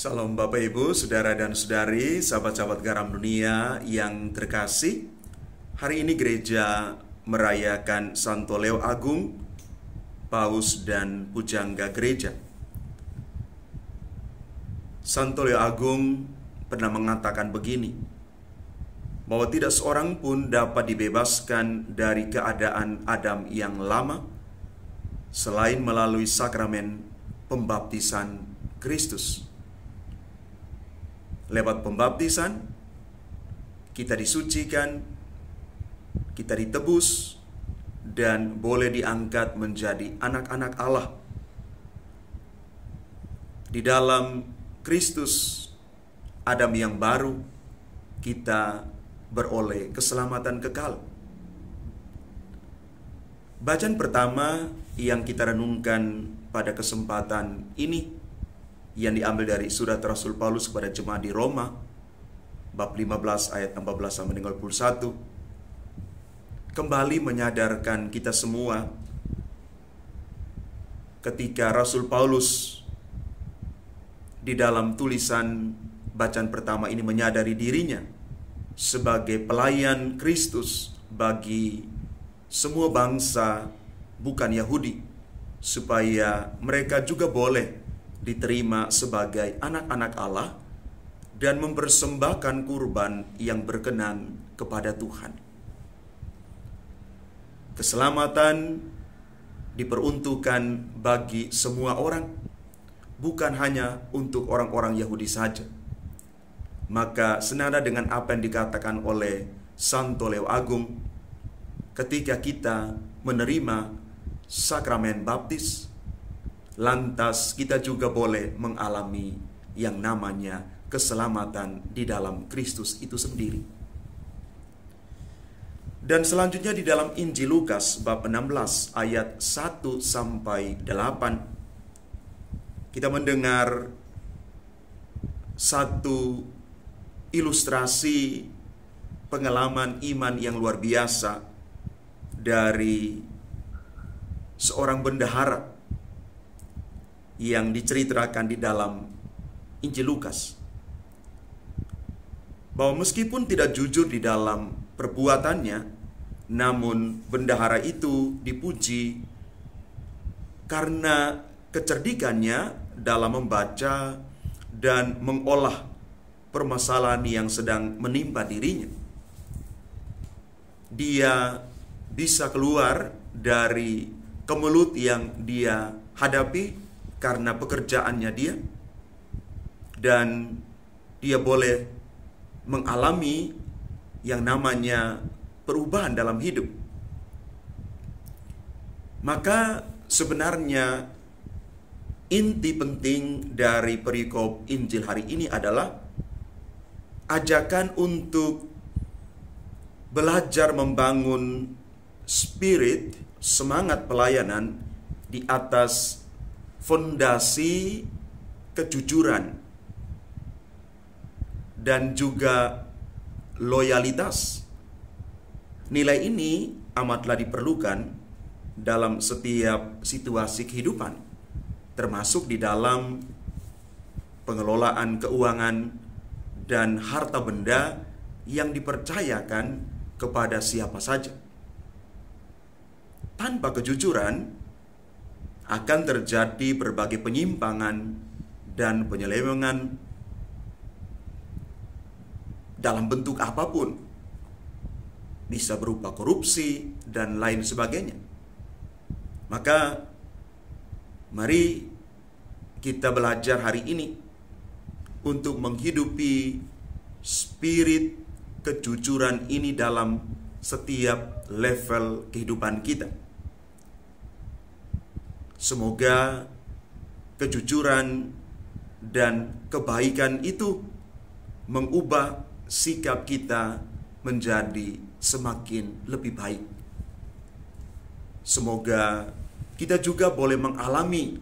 Salam Bapak Ibu, Saudara dan Saudari, sahabat-sahabat garam dunia yang terkasih. Hari ini gereja merayakan Santo Leo Agung, Paus dan Pujangga Gereja. Santo Leo Agung pernah mengatakan begini, bahwa tidak seorang pun dapat dibebaskan dari keadaan Adam yang lama selain melalui sakramen pembaptisan Kristus. Lewat pembaptisan, kita disucikan, kita ditebus, dan boleh diangkat menjadi anak-anak Allah. Di dalam Kristus, Adam yang baru, kita beroleh keselamatan kekal. Bacaan pertama yang kita renungkan pada kesempatan ini yang diambil dari surat Rasul Paulus kepada jemaat di Roma, bab 15 ayat 14 sampai 21, kembali menyadarkan kita semua ketika Rasul Paulus di dalam tulisan bacaan pertama ini menyadari dirinya sebagai pelayan Kristus bagi semua bangsa bukan Yahudi, supaya mereka juga boleh diterima sebagai anak-anak Allah dan mempersembahkan kurban yang berkenan kepada Tuhan. Keselamatan diperuntukkan bagi semua orang, bukan hanya untuk orang-orang Yahudi saja. Maka senada dengan apa yang dikatakan oleh Santo Leo Agung, ketika kita menerima sakramen baptis, lantas kita juga boleh mengalami yang namanya keselamatan di dalam Kristus itu sendiri. Dan selanjutnya di dalam Injil Lukas bab 16 ayat 1 sampai 8, kita mendengar satu ilustrasi pengalaman iman yang luar biasa dari seorang bendahara yang diceritakan di dalam Injil Lukas, bahwa meskipun tidak jujur di dalam perbuatannya, namun bendahara itu dipuji karena kecerdikannya dalam membaca dan mengolah permasalahan yang sedang menimpa dirinya. Dia bisa keluar dari kemelut yang dia hadapi karena pekerjaannya dia, dan dia boleh mengalami yang namanya perubahan dalam hidup. Maka sebenarnya inti penting dari perikop Injil hari ini adalah ajakan untuk belajar membangun spirit, semangat pelayanan di atas fondasi kejujuran dan juga loyalitas. Nilai ini amatlah diperlukan dalam setiap situasi kehidupan, termasuk di dalam pengelolaan keuangan dan harta benda yang dipercayakan kepada siapa saja. Tanpa kejujuran, akan terjadi berbagai penyimpangan dan penyelewengan dalam bentuk apapun. Bisa berupa korupsi dan lain sebagainya. Maka mari kita belajar hari ini untuk menghidupi spirit kejujuran ini dalam setiap level kehidupan kita. Semoga kejujuran dan kebaikan itu mengubah sikap kita menjadi semakin lebih baik. Semoga kita juga boleh mengalami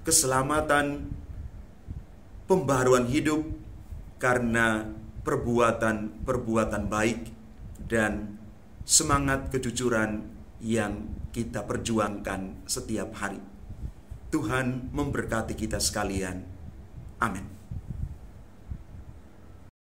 keselamatan, pembaruan hidup karena perbuatan-perbuatan baik dan semangat kejujuran yang kita perjuangkan setiap hari. Tuhan memberkati kita sekalian. Amin.